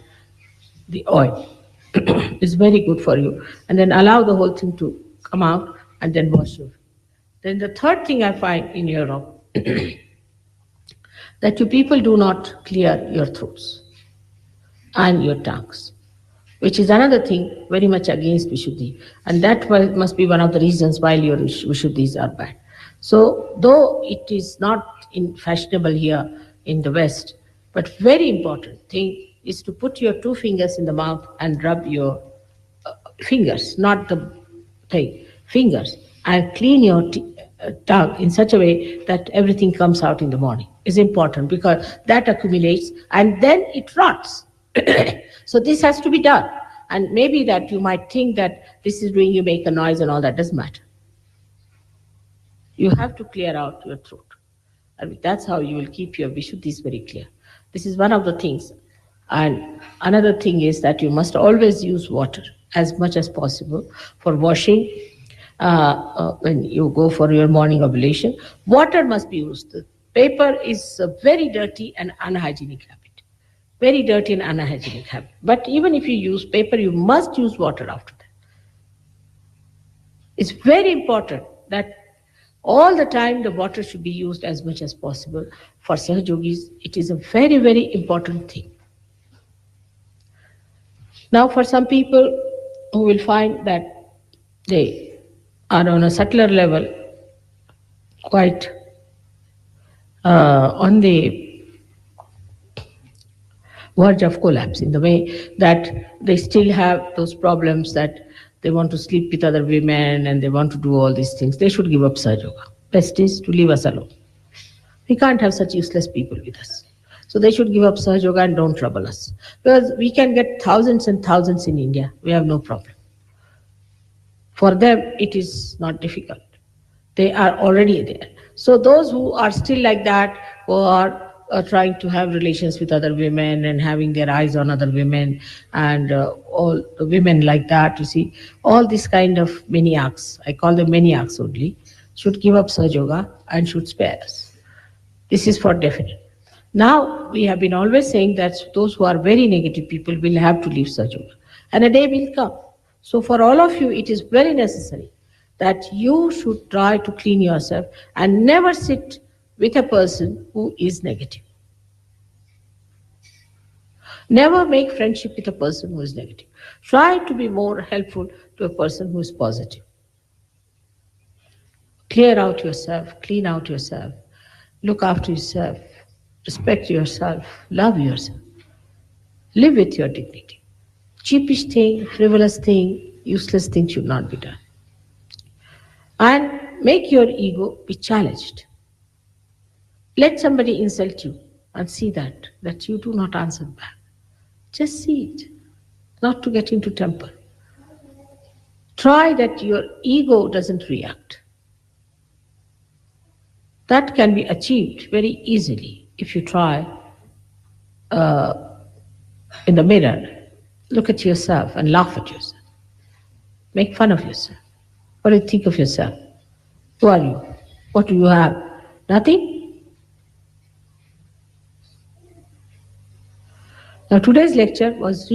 the oil. It's very good for you. And then allow the whole thing to come out and then wash your. Then the third thing I find in Europe, that you people do not clear your throats and your tongues, which is another thing very much against Vishuddhi. And that must be one of the reasons why your Vishuddhis are bad. So, though it is not fashionable here in the West, but very important thing is to put your two fingers in the mouth and rub your fingers, not the thing, fingers, and clean your tongue in such a way that everything comes out in the morning. Is important, because that accumulates and then it rots. So this has to be done. And maybe that you might think that this is doing you make a noise and all that, doesn't matter. You have to clear out your throat. And that's how you will keep your Vishuddhis very clear. This is one of the things. And another thing is that you must always use water as much as possible for washing. When you go for your morning oblation, water must be used. The paper is a very dirty and unhygienic habit. Very dirty and unhygienic habit. But even if you use paper, you must use water after that. It's very important that all the time the water should be used as much as possible. For Sahajogis, it is a very, very important thing. Now, for some people who will find that they are on a subtler level, quite on the verge of collapse, in the way that they still have those problems that they want to sleep with other women and they want to do all these things, they should give up Sahaja Yoga. Best is to leave us alone. We can't have such useless people with us. So they should give up Sahaja Yoga and don't trouble us. Because we can get thousands and thousands in India. We have no problem. For them, it is not difficult. They are already there. So those who are still like that, who are trying to have relations with other women and having their eyes on other women and all the women like that, you see, all this kind of maniacs, I call them maniacs only, should give up Sahaja Yoga and should spare us. This is for definite. Now, we have been always saying that those who are very negative people will have to leave Sahaja Yoga. And a day will come So for all of you, it is very necessary that you should try to clean yourself and never sit with a person who is negative. Never make friendship with a person who is negative. Try to be more helpful to a person who is positive. Clear out yourself, clean out yourself, look after yourself, respect yourself, love yourself. Live with your dignity. Cheapish thing, frivolous thing, useless thing should not be done. And make your ego be challenged. Let somebody insult you and see that you do not answer back. Just see it, not to get into temper. Try that your ego doesn't react. That can be achieved very easily if you try in the mirror, look at yourself and laugh at yourself. Make fun of yourself. What do you think of yourself? Who are you? What do you have? Nothing? Now today's lecture was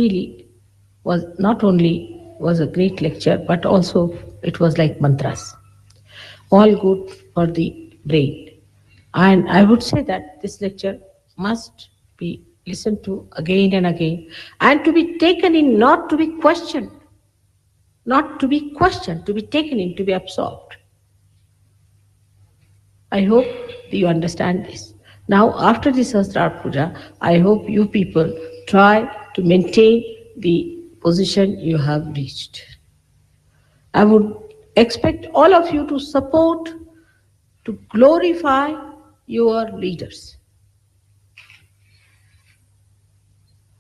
not only was a great lecture, but also it was like mantras. All good for the brain. And I would say that this lecture must be listened to again and again, and to be taken in, not to be questioned. Not to be questioned, to be taken in, to be absorbed. I hope that you understand this. Now, after this Sahasrara Puja, I hope you people try to maintain the position you have reached. I would expect all of you to support, to glorify your leaders,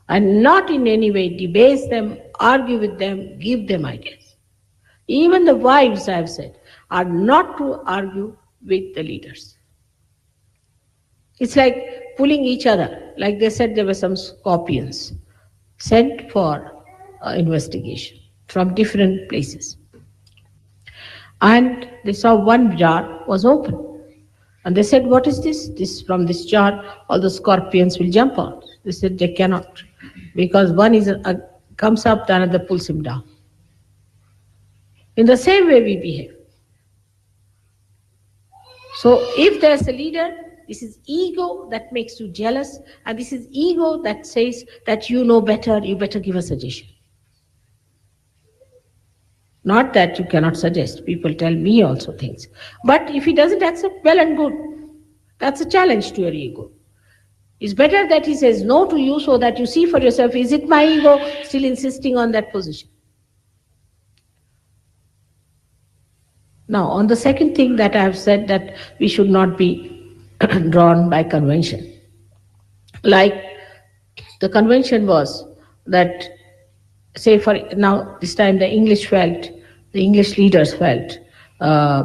and not in any way debase them, argue with them, give them ideas. Even the wives, I have said, are not to argue with the leaders. It's like pulling each other. Like they said, there were some scorpions sent for investigation from different places. And they saw one jar was open. And they said, what is this? From this jar, all the scorpions will jump out. They said they cannot, because one comes up, the other pulls him down. In the same way we behave. So if there's a leader, this is ego that makes you jealous, and this is ego that says that you know better, you better give a suggestion. Not that you cannot suggest. People tell me also things. But if he doesn't accept, well and good. That's a challenge to your ego. It's better that he says no to you so that you see for yourself, is it my ego still insisting on that position? Now, on the second thing that I have said, that we should not be drawn by convention. Like the convention was that, say for now, this time the English leaders felt,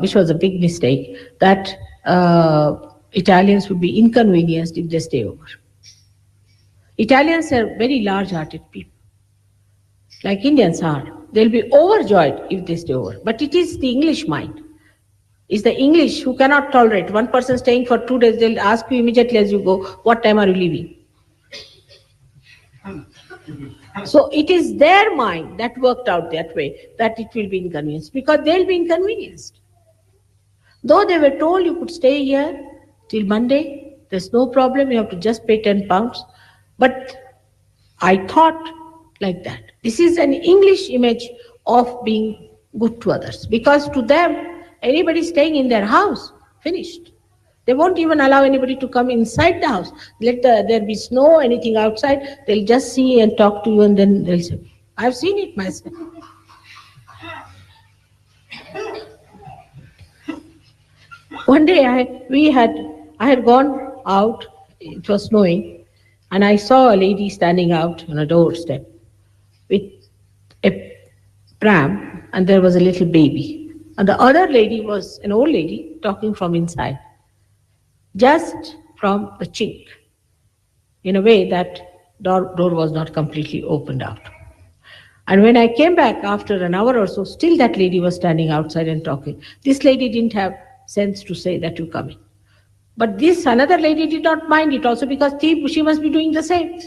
which was a big mistake, that Italians would be inconvenienced if they stay over. Italians are very large-hearted people, like Indians are. They'll be overjoyed if they stay over. But it is the English mind. It's the English who cannot tolerate. One person staying for 2 days, they'll ask you immediately as you go, what time are you leaving? So it is their mind that worked out that way, that it will be inconvenienced, because they'll be inconvenienced. Though they were told you could stay here till Monday, there's no problem, you have to just pay 10 pounds. But I thought like that. This is an English image of being good to others, because to them, anybody staying in their house, finished. They won't even allow anybody to come inside the house. Let there be snow, anything outside, they'll just see and talk to you, and then they'll say, I've seen it myself. One day I had gone out, it was snowing, and I saw a lady standing out on a doorstep with a pram, and there was a little baby. And the other lady was an old lady talking from inside, just from the chink, in a way that door was not completely opened out. And when I came back after an hour or so, still that lady was standing outside and talking. This lady didn't have sense to say that you come in. But this another lady did not mind it also, because she must be doing the same.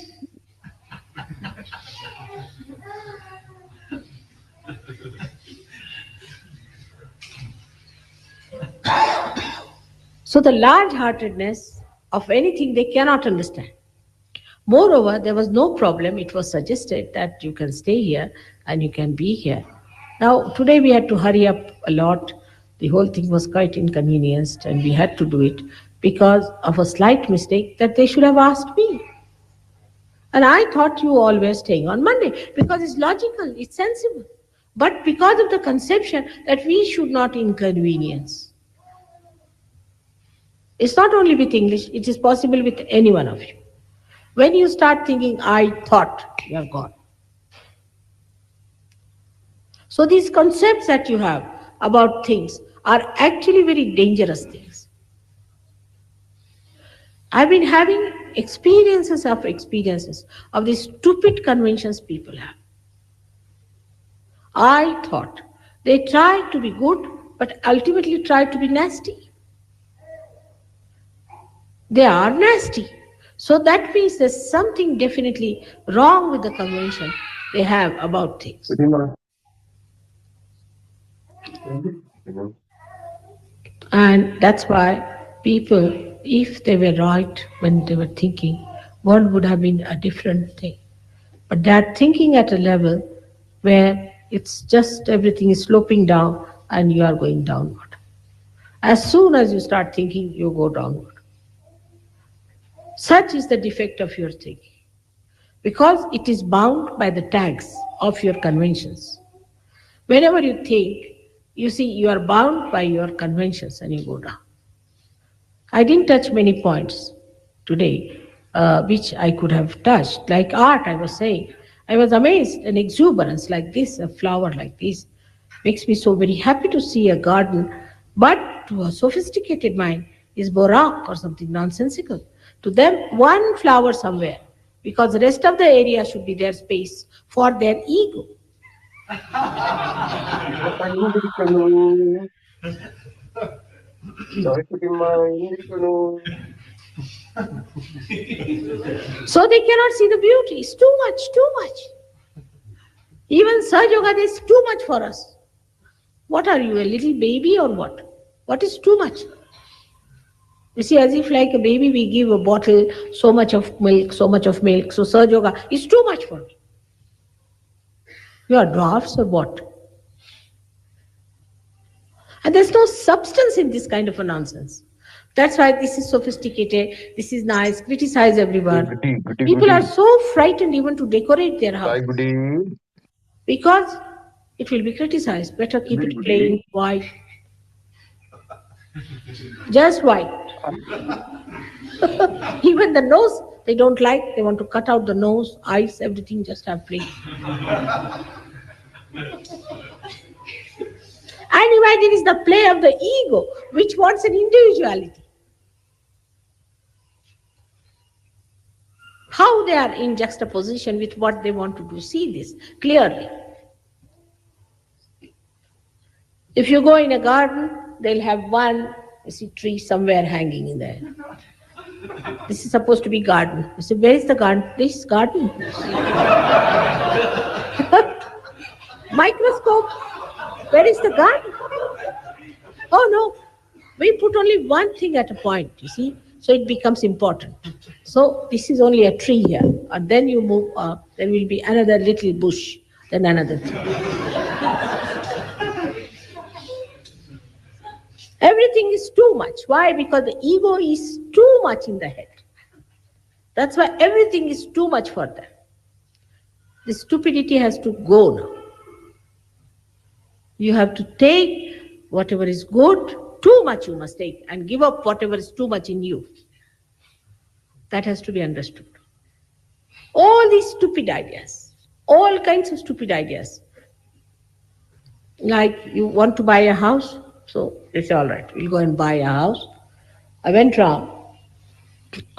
So the large-heartedness of anything they cannot understand. Moreover, there was no problem. It was suggested that you can stay here and you can be here. Now, today we had to hurry up a lot. The whole thing was quite inconvenienced and we had to do it because of a slight mistake that they should have asked me. And I thought you all were staying on Monday because it's logical, it's sensible. But because of the conception that we should not inconvenience. It's not only with English, it is possible with any one of you. When you start thinking, I thought, you are gone. So these concepts that you have about things are actually very dangerous things. I've been having experiences of these stupid conventions people have. I thought they try to be good, but ultimately try to be nasty. They are nasty. So that means there's something definitely wrong with the convention they have about things. And that's why people, if they were right when they were thinking, world would have been a different thing. But they're thinking at a level where it's just everything is sloping down and you are going downward. As soon as you start thinking, you go downward. Such is the defect of your thinking. Because it is bound by the tags of your conventions. Whenever you think, you see you are bound by your conventions and you go down. I didn't touch many points today, which I could have touched. Like art, I was saying. I was amazed, an exuberance like this, a flower like this, makes me so very happy to see a garden. But to a sophisticated mind, is baroque or something nonsensical. To them, one flower somewhere, because the rest of the area should be their space for their ego. So they cannot see the beauty. It's too much, too much. Even Sahajya is too much for us. What are you, a little baby or what? What is too much? You see, as if like a baby, we give a bottle, so much of milk, so much of milk. So Sahajya is too much for me. You are dwarfs or what? And there's no substance in this kind of a nonsense. That's why this is sophisticated, this is nice, criticize everyone. People are so frightened even to decorate their house. Because it will be criticized. Better keep it plain, white. Just white. Even the nose, they don't like. They want to cut out the nose, eyes, everything, just have plain. And imagine it's the play of the ego, which wants an individuality. How they are in juxtaposition with what they want to do. See this clearly. If you go in a garden, they'll have one tree somewhere hanging in there. This is supposed to be garden. You say, where is the garden? This garden. Microscope. Where is the garden? Oh no, we put only one thing at a point, you see, so it becomes important. So this is only a tree here, and then you move up, there will be another little bush, then another thing. Everything is too much. Why? Because the ego is too much in the head. That's why everything is too much for them. The stupidity has to go now. You have to take whatever is good, too much you must take, and give up whatever is too much in you. That has to be understood. All these stupid ideas, all kinds of stupid ideas. Like you want to buy a house, so they say, all right, we'll go and buy a house. I went round.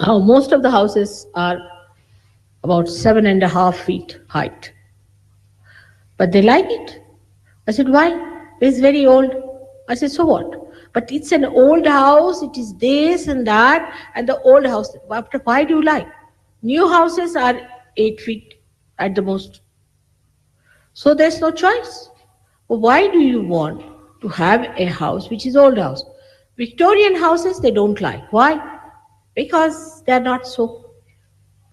Most of the houses are about 7.5 feet height. But they like it. I said, why? It's very old. I said, so what? But it's an old house, it is this and that, and the old house. Why do you like? New houses are 8 feet at the most. So there's no choice. Why do you want to have a house which is old house? Victorian houses, they don't like. Why? Because they are not so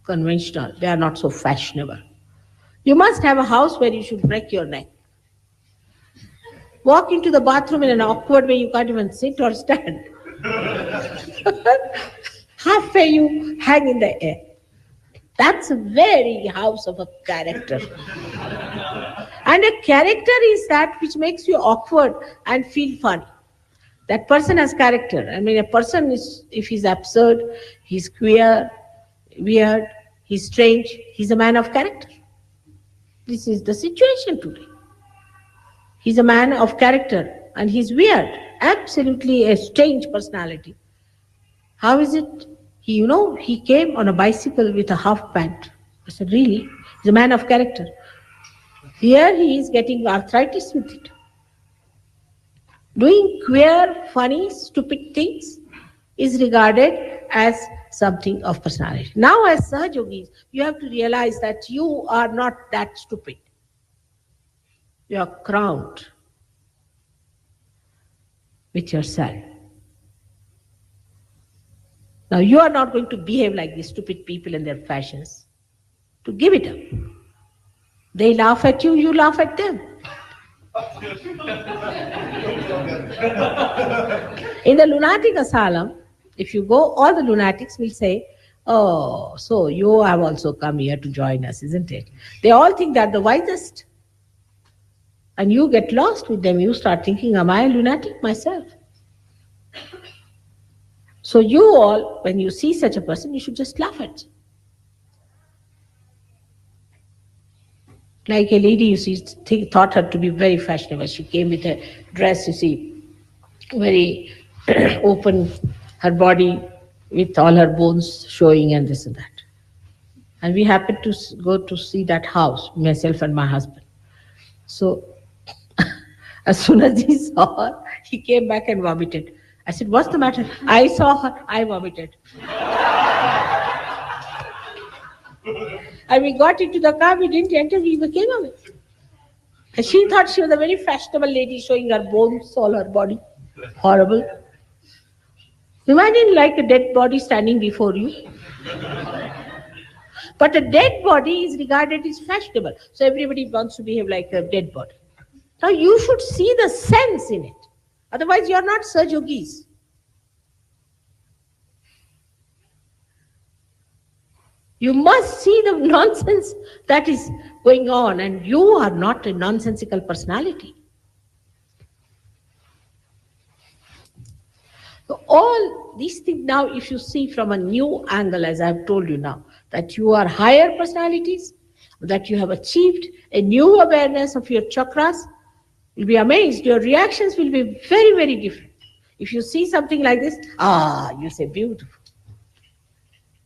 conventional, they are not so fashionable. You must have a house where you should break your neck. Walk into the bathroom in an awkward way, you can't even sit or stand. Halfway you hang in the air. That's a very house of a character. And a character is that which makes you awkward and feel funny. That person has character. I mean, a person is, if he's absurd, he's queer, weird, he's strange, he's a man of character. This is the situation today. He's a man of character and he's weird, absolutely a strange personality. How is it? He came on a bicycle with a half pant. I said, really? He's a man of character. Here he is getting arthritis with it. Doing queer, funny, stupid things is regarded as something of personality. Now as Sahajyogis, you have to realize that you are not that stupid. You are crowned with yourself. Now you are not going to behave like these stupid people and their fashions. To give it up. They laugh at you, you laugh at them. In the lunatic asylum, if you go, all the lunatics will say, oh, so you have also come here to join us, isn't it? They all think they're the wisest. And you get lost with them. You start thinking, am I a lunatic myself? So you all, when you see such a person, you should just laugh at. Like a lady, you see, thought her to be very fashionable. She came with a dress, you see, very open, her body with all her bones showing and this and that. And we happened to go to see that house, myself and my husband. So as soon as he saw her, he came back and vomited. I said, what's the matter? I saw her, I vomited. And we got into the car, we didn't enter, we came away. And she thought she was a very fashionable lady showing her bones, all her body. Horrible. Imagine like a dead body standing before you. But a dead body is regarded as fashionable. So everybody wants to behave like a dead body. Now you should see the sense in it. Otherwise you are not Sahajyogis. You must see the nonsense that is going on, and you are not a nonsensical personality. So all these things now, if you see from a new angle, as I have told you now, that you are higher personalities, that you have achieved a new awareness of your chakras, you'll be amazed. Your reactions will be very, very different. If you see something like this, you say beautiful.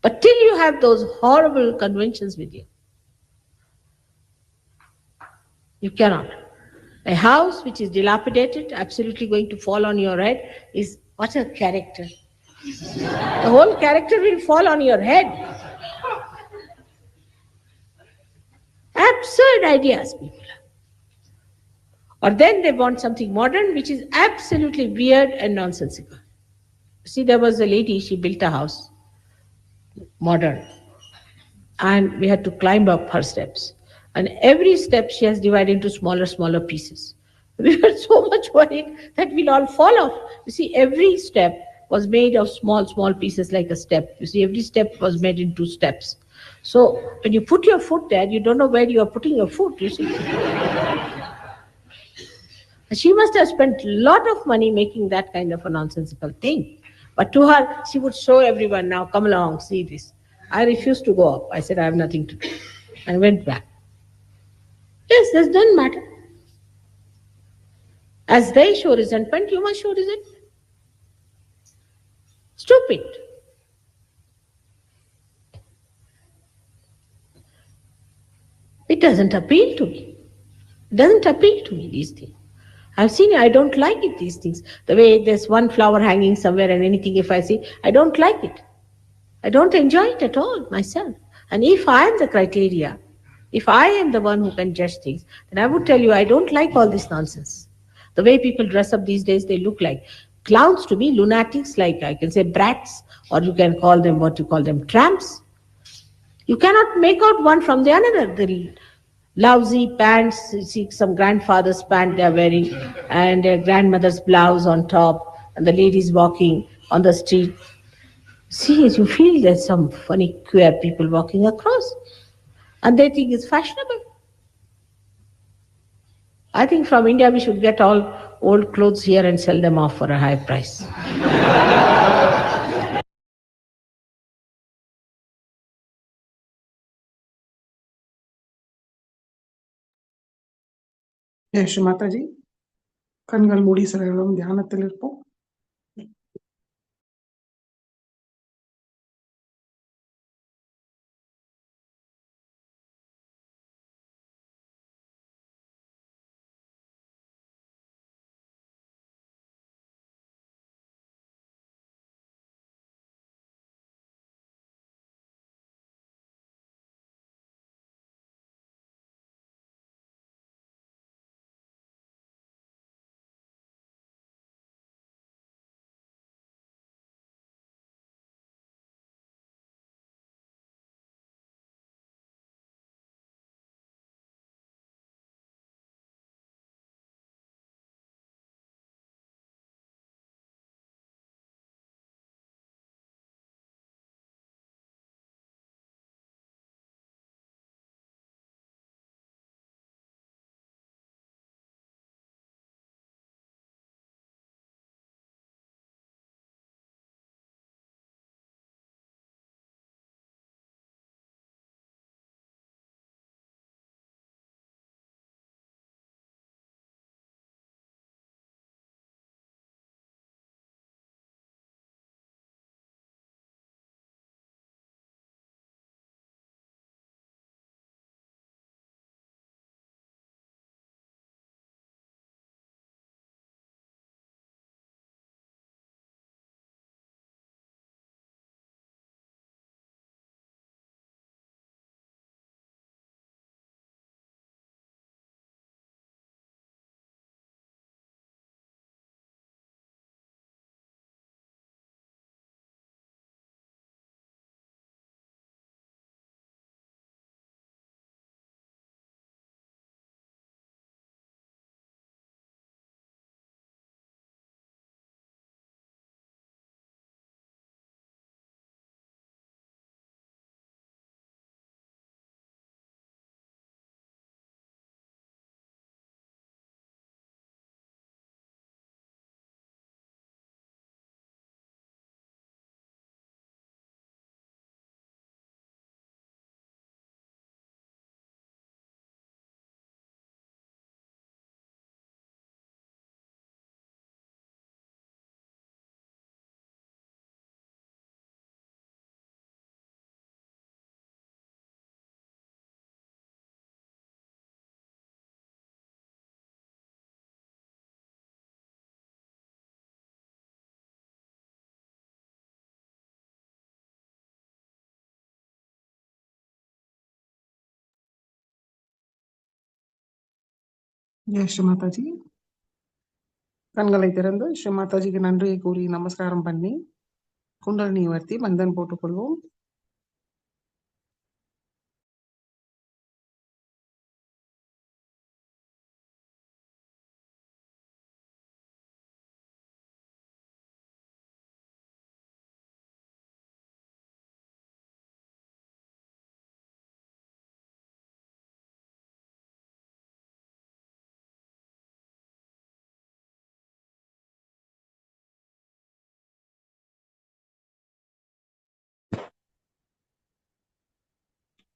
But till you have those horrible conventions with you, you cannot. A house which is dilapidated, absolutely going to fall on your head, is what a character. The whole character will fall on your head. Absurd ideas, people. Or then they want something modern, which is absolutely weird and nonsensical. See, there was a lady, she built a house, modern, and we had to climb up her steps. And every step she has divided into smaller pieces. We were so much worried that we'll all fall off. You see, every step was made of small pieces like a step. You see, every step was made into steps. So when you put your foot there, you don't know where you are putting your foot, you see. She must have spent a lot of money making that kind of a nonsensical thing. But to her, she would show everyone, now come along, see this. I refused to go up. I said, I have nothing to do. And went back. Yes, this doesn't matter. As they show resentment, you must show resentment. Stupid. It doesn't appeal to me. It doesn't appeal to me, these things. I've seen it, I don't like it, these things. The way there's one flower hanging somewhere and anything if I see, I don't like it. I don't enjoy it at all myself. And if I am the criteria, if I am the one who can judge things, then I would tell you I don't like all this nonsense. The way people dress up these days, they look like clowns to me, lunatics, like I can say brats, or you can call them what you call them, tramps. You cannot make out one from the another. The lousy pants, you see some grandfather's pant they are wearing, and their grandmother's blouse on top, and the ladies walking on the street. See, you feel there's some funny, queer people walking across, and they think it's fashionable. I think from India we should get all old clothes here and sell them off for a high price. Jai Sri Mataji. கண்கள் மூடி சில நிமிடம் தியானத்தில் இருப்போம். ஜெய் ஸ்ரீ மாதாஜி. கண்களை திறந்து ஸ்ரீ மாதாஜிக்கு நன்றியை கூறி நமஸ்காரம் பண்ணி குண்டலினி உயர்த்தி மந்தன் போட்டுக்கொள்வோம்.